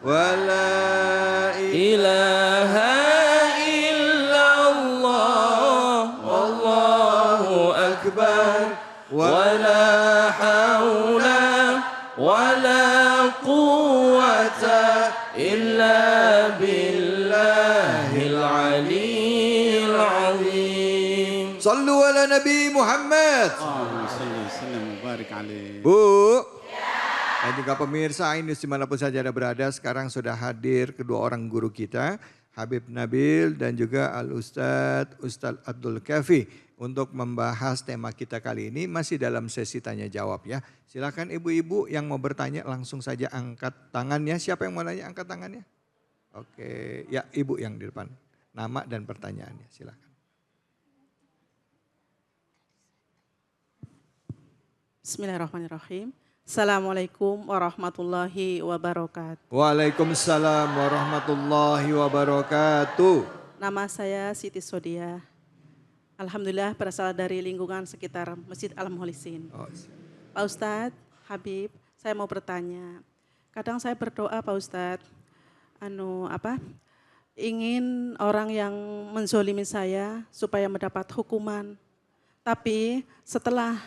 ولا إله إلا الله والله أكبر ولا حول ولا قوة إلا بالله العلي العظيم. صلوا على نبي محمد. Allahumma salli wa sallim wa barik alaihi. Bu, dan juga pemirsa Ainus dimanapun saja Anda berada, sekarang sudah hadir kedua orang guru kita, Habib Nabil dan juga Ustadz Abdul Kafi untuk membahas tema kita kali ini masih dalam sesi tanya jawab ya. Silakan ibu-ibu yang mau bertanya langsung saja angkat tangannya. Siapa yang mau nanya angkat tangannya? Oke, ya ibu yang di depan. Nama dan pertanyaannya silakan. Bismillahirrahmanirrahim. Assalamualaikum warahmatullahi wabarakatuh. Waalaikumsalam warahmatullahi wabarakatuh. Nama saya Siti Sodia. Alhamdulillah berasal dari lingkungan sekitar Masjid Al-Mukhlisin. Pak Ustadz, Habib, saya mau bertanya. Kadang saya berdoa Pak Ustadz, ingin orang yang menzolimi saya supaya mendapat hukuman. Tapi setelah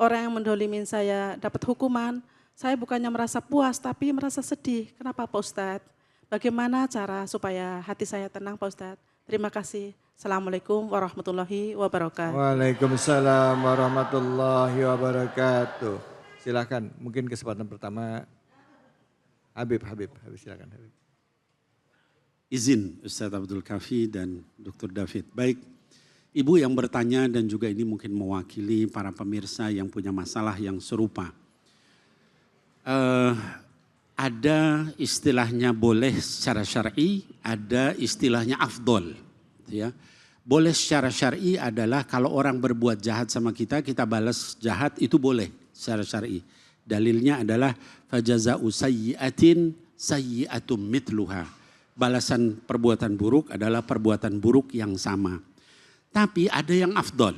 orang yang mendolimin saya dapat hukuman, saya bukannya merasa puas tapi merasa sedih. Kenapa Pak Ustadz? Bagaimana cara supaya hati saya tenang Pak Ustadz? Terima kasih. Assalamualaikum warahmatullahi wabarakatuh. Waalaikumsalam warahmatullahi wabarakatuh. Silakan, mungkin kesempatan pertama Habib silakan Habib. Izin Ustadz Abdul Kafi dan Dr. David. Baik. Ibu yang bertanya dan juga ini mungkin mewakili para pemirsa yang punya masalah yang serupa. Ada istilahnya boleh secara syar'i, ada istilahnya afdol. Ya. Boleh secara syar'i adalah kalau orang berbuat jahat sama kita, kita balas jahat itu boleh secara syar'i. Dalilnya adalah fajaza'u sayyi'atin sayyi'atum mitluha. Balasan perbuatan buruk adalah perbuatan buruk yang sama. Tapi ada yang afdol.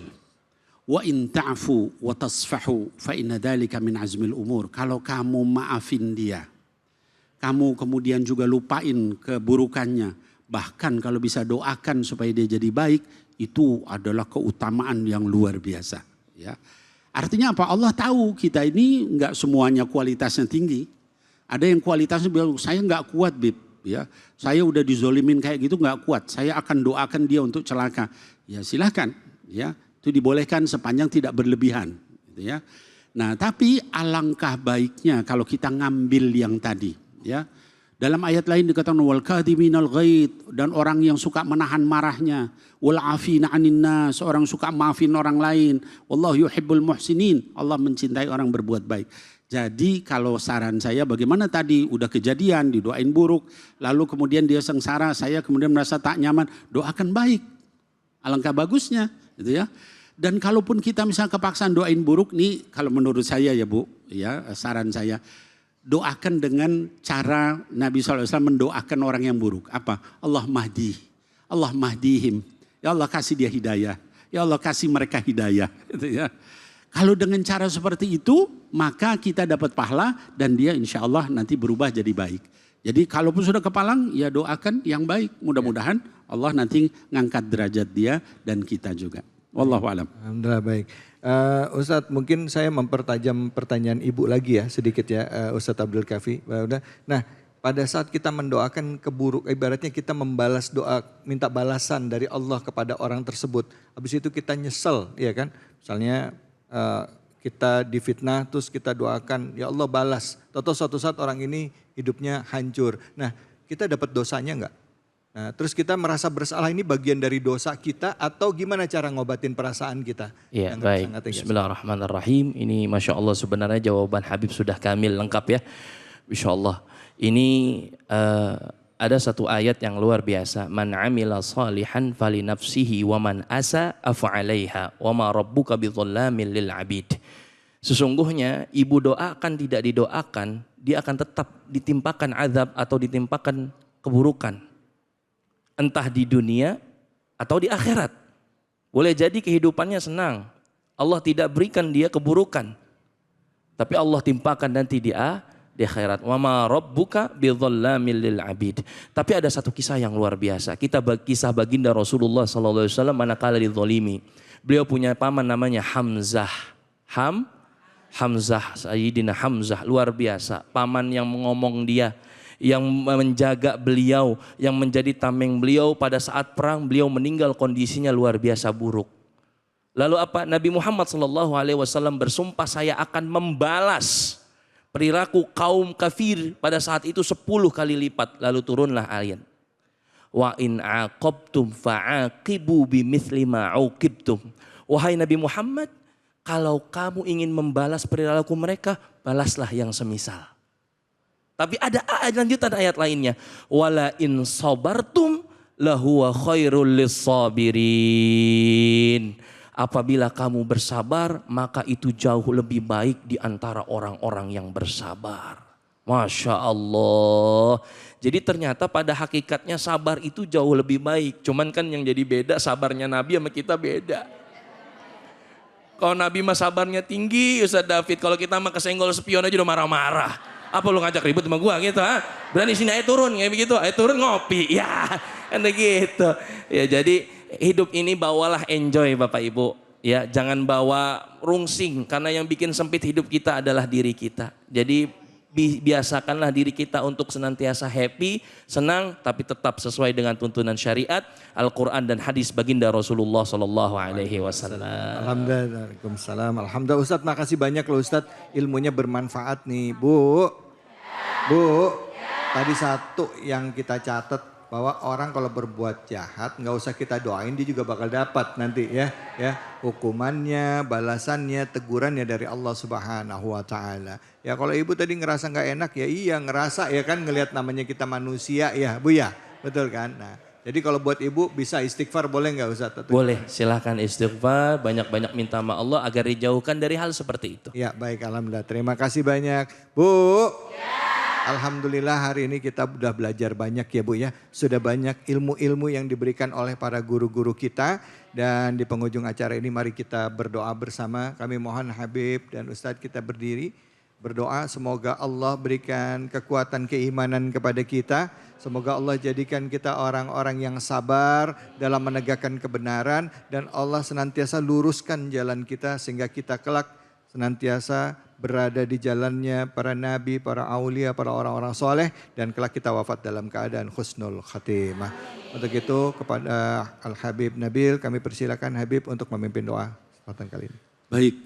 Wa in ta'fu wa tasfahu fa inna dzalika min azmil umur. Kalau kamu maafin dia, kamu kemudian juga lupain keburukannya, bahkan kalau bisa doakan supaya dia jadi baik, itu adalah keutamaan yang luar biasa, ya. Artinya apa? Allah tahu kita ini enggak semuanya kualitasnya tinggi. Ada yang kualitasnya bilang saya enggak kuat, Bib, ya. Saya udah dizolimin kayak gitu enggak kuat. Saya akan doakan dia untuk celaka. Ya silahkan, ya itu dibolehkan sepanjang tidak berlebihan, gitu ya. Nah tapi alangkah baiknya kalau kita ngambil yang tadi, ya. Dalam ayat lain dikatakan wal kadhiminal ghaidh, dan orang yang suka menahan marahnya, wal afina 'anin nas, orang suka maafin orang lain, wallahu yuhibbul muhsinin, Allah mencintai orang berbuat baik. Jadi kalau saran saya bagaimana tadi udah kejadian didoain buruk, lalu kemudian dia sengsara, saya kemudian merasa tak nyaman, doakan baik. Alangkah bagusnya, gitu ya. Dan kalaupun kita misalnya kepaksaan doain buruk nih, kalau menurut saya ya Bu, ya saran saya, doakan dengan cara Nabi SAW mendoakan orang yang buruk. Apa? Allah mahdihim. Ya Allah kasih dia hidayah. Ya Allah kasih mereka hidayah, gitu ya. Kalau dengan cara seperti itu, maka kita dapat pahala dan dia insya Allah nanti berubah jadi baik. Jadi kalaupun sudah kepalang, ya doakan yang baik. Mudah-mudahan Allah nanti ngangkat derajat dia dan kita juga. Wallahu a'lam. Alhamdulillah baik. Ustadz mungkin saya mempertajam pertanyaan ibu lagi ya sedikit ya Ustadz Abdul Kafi. Nah pada saat kita mendoakan keburuk, ibaratnya kita membalas doa, minta balasan dari Allah kepada orang tersebut. Habis itu kita nyesel, ya kan? Misalnya kita difitnah terus kita doakan, ya Allah balas. Atau suatu saat orang ini hidupnya hancur. Nah kita dapat dosanya enggak? Nah, terus kita merasa bersalah, ini bagian dari dosa kita atau gimana cara ngobatin perasaan kita? Ya baik, bismillahirrahmanirrahim. Ini Masya Allah sebenarnya jawaban Habib sudah kamil, lengkap ya. Insya Allah. Ini ada satu ayat yang luar biasa. Man amila salihan fali nafsihi wa man asa af'alaiha wa ma rabbuka bidzallamin lil abid. Sesungguhnya ibu doakan tidak didoakan, dia akan tetap ditimpakan azab atau ditimpakan keburukan. Entah di dunia atau di akhirat. Boleh jadi kehidupannya senang. Allah tidak berikan dia keburukan. Tapi Allah timpakan nanti di di akhirat. Wa ma rabbuka bidzalamil lil abid. Tapi ada satu kisah yang luar biasa. Kisah baginda Rasulullah sallallahu alaihi wasallam manakala dizalimi. Beliau punya paman namanya Hamzah. Hamzah, Sayyidina Hamzah, luar biasa. Paman yang mengomong dia, yang menjaga beliau, yang menjadi tameng beliau. Pada saat perang beliau meninggal kondisinya luar biasa buruk. Lalu apa? Nabi Muhammad SAW bersumpah, saya akan membalas perilaku kaum kafir pada saat itu 10 kali lipat. Lalu turunlah ayat. Wa in aqabtum fa'aqibu bimithli ma uqibtum. Wahai Nabi Muhammad, kalau kamu ingin membalas perilaku mereka, balaslah yang semisal. Tapi ada lanjutan ayat lainnya. Wala in sabartum lahuwa khairul lissabirin. Apabila kamu bersabar, maka itu jauh lebih baik di antara orang-orang yang bersabar. Masya Allah. Jadi ternyata pada hakikatnya sabar itu jauh lebih baik. Cuman kan yang jadi beda sabarnya Nabi sama kita beda. Kalau Nabi mah sabarnya tinggi Ustaz David. Kalau kita mah kesenggol spion aja udah marah-marah. Apa lu ngajak ribut sama gua gitu ha? Berani sini ayo turun kayak begitu. Ayo turun ngopi. Ya kan gitu. Ya jadi hidup ini bawalah enjoy Bapak Ibu. Ya, jangan bawa rungsing karena yang bikin sempit hidup kita adalah diri kita. Jadi biasakanlah diri kita untuk senantiasa happy, senang tapi tetap sesuai dengan tuntunan syariat, Al-Qur'an dan hadis baginda Rasulullah sallallahu alaihi wasallam. Alhamdulillah. Alhamdulillah Ustaz, makasih banyak loh Ustaz. Ilmunya bermanfaat nih, Bu. Tadi satu yang kita catat bahwa orang kalau berbuat jahat nggak usah kita doain, dia juga bakal dapat nanti ya hukumannya, balasannya, tegurannya dari Allah Subhanahu wa taala. Ya kalau Ibu tadi ngerasa nggak enak ya iya ngerasa ya kan, ngelihat namanya kita manusia ya Bu ya, betul kan? Nah, jadi kalau buat Ibu bisa istighfar boleh nggak Ustaz? Boleh, silahkan istighfar, banyak-banyak minta sama Allah agar dijauhkan dari hal seperti itu. Ya baik, alhamdulillah. Terima kasih banyak Bu. Alhamdulillah hari ini kita sudah belajar banyak ya Bu ya. Sudah banyak ilmu-ilmu yang diberikan oleh para guru-guru kita. Dan di penghujung acara ini mari kita berdoa bersama. Kami mohon Habib dan Ustadz kita berdiri. Berdoa semoga Allah berikan kekuatan keimanan kepada kita. Semoga Allah jadikan kita orang-orang yang sabar dalam menegakkan kebenaran. Dan Allah senantiasa luruskan jalan kita sehingga kita kelak senantiasa berada di jalannya para nabi, para aulia, para orang-orang soleh. Dan kelak kita wafat dalam keadaan husnul khatimah. Untuk itu kepada Al-Habib Nabil kami persilakan Habib untuk memimpin doa kesempatan kali ini. Baik,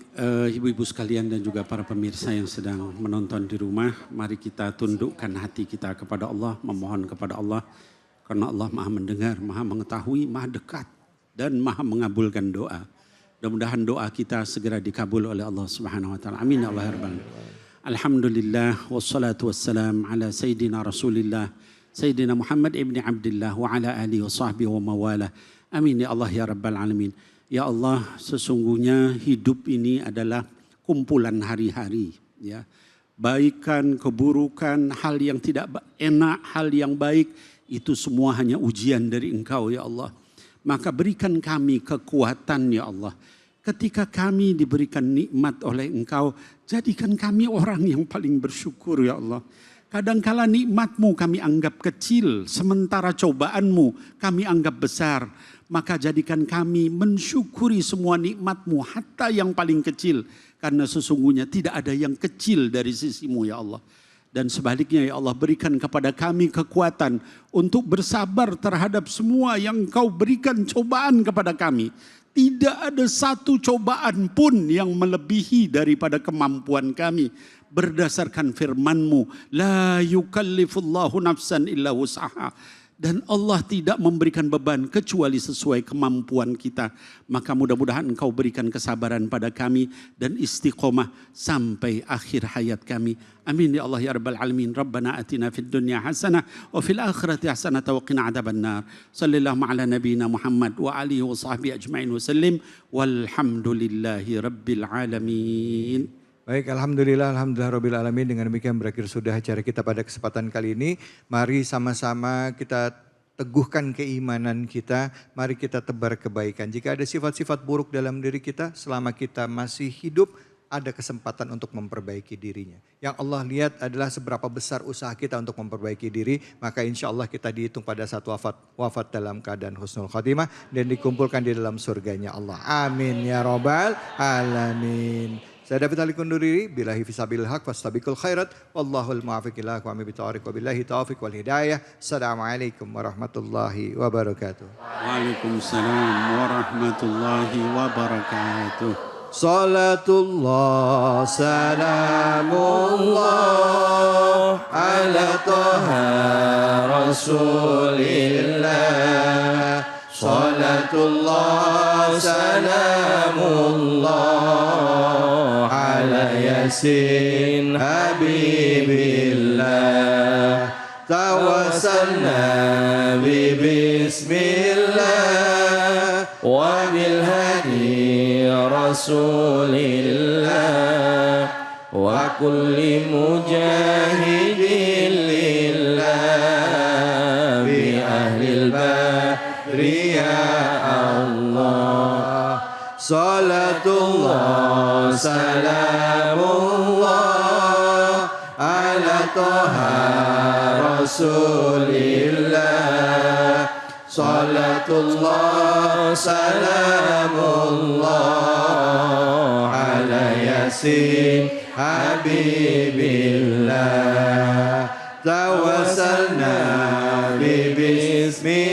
ibu-ibu sekalian dan juga para pemirsa yang sedang menonton di rumah. Mari kita tundukkan hati kita kepada Allah, memohon kepada Allah. Karena Allah maha mendengar, maha mengetahui, maha dekat dan maha mengabulkan doa. Mudah-mudahan doa kita segera dikabul oleh Allah Subhanahu wa taala. Amin ya Allah ya rabbal alamin. Alhamdulillah wassalatu wassalam ala sayyidina Rasulillah Sayyidina Muhammad ibni Abdullah wa ala alihi wa sahbihi wa mawala. Amin ya Allah ya rabbal alamin. Ya Allah, sesungguhnya hidup ini adalah kumpulan hari-hari ya. Baikan, keburukan, hal yang tidak enak, hal yang baik itu semua hanya ujian dari Engkau ya Allah. Maka berikan kami kekuatan ya Allah. Ketika kami diberikan nikmat oleh Engkau, jadikan kami orang yang paling bersyukur ya Allah. Kadangkala nikmat-Mu kami anggap kecil, sementara cobaan-Mu kami anggap besar. Maka jadikan kami mensyukuri semua nikmat-Mu, hatta yang paling kecil. Karena sesungguhnya tidak ada yang kecil dari sisi-Mu ya Allah. Dan sebaliknya ya Allah, berikan kepada kami kekuatan untuk bersabar terhadap semua yang Engkau berikan cobaan kepada kami. Tidak ada satu cobaan pun yang melebihi daripada kemampuan kami. Berdasarkan firman-Mu, la yukallifullahu nafsan illa wus'aha. Dan Allah tidak memberikan beban kecuali sesuai kemampuan kita. Maka mudah-mudahan Engkau berikan kesabaran pada kami dan istiqomah sampai akhir hayat kami. Amin ya Allah ya rabbal alamin. Rabbana atina fid dunya hasanah wa fil akhirati hasanah wa qina adzabannar. Sallallahu ala nabiyyina Muhammad wa alihi wa sahbihi ajma'in wa sallim. Walhamdulillahi rabbil alamin. Baik, alhamdulillah rabbil alamin. Dengan demikian berakhir sudah acara kita pada kesempatan kali ini. Mari sama-sama kita teguhkan keimanan kita, mari kita tebar kebaikan. Jika ada sifat-sifat buruk dalam diri kita selama kita masih hidup, ada kesempatan untuk memperbaiki dirinya. Yang Allah lihat adalah seberapa besar usaha kita untuk memperbaiki diri, maka insya Allah kita dihitung pada saat wafat dalam keadaan husnul khotimah dan dikumpulkan di dalam surganya Allah. Amin ya robbal alamin. Saya David Ali undur diri, billahi fisabil haq, fastabiqul khairat, wallahul muwaffiq ila aqwamit thoriq, wabillahi taufiq wal hidayah. Assalamualaikum warahmatullahi wabarakatuh. Waalaikumsalam warahmatullahi wabarakatuh. Salatullah salamullah ala taha rasulillah. Salatullah salamullah ala yasin habibillah. Tawassalna bi bismillah wa bil hadi rasulillah wa kulli mujahidin lillah bi ahlil bahri ya Allah. Salatullah salamullah ala taha rasulillah. Salatullah salamullah ala yasin habibillah. Tawassalna bi bismillah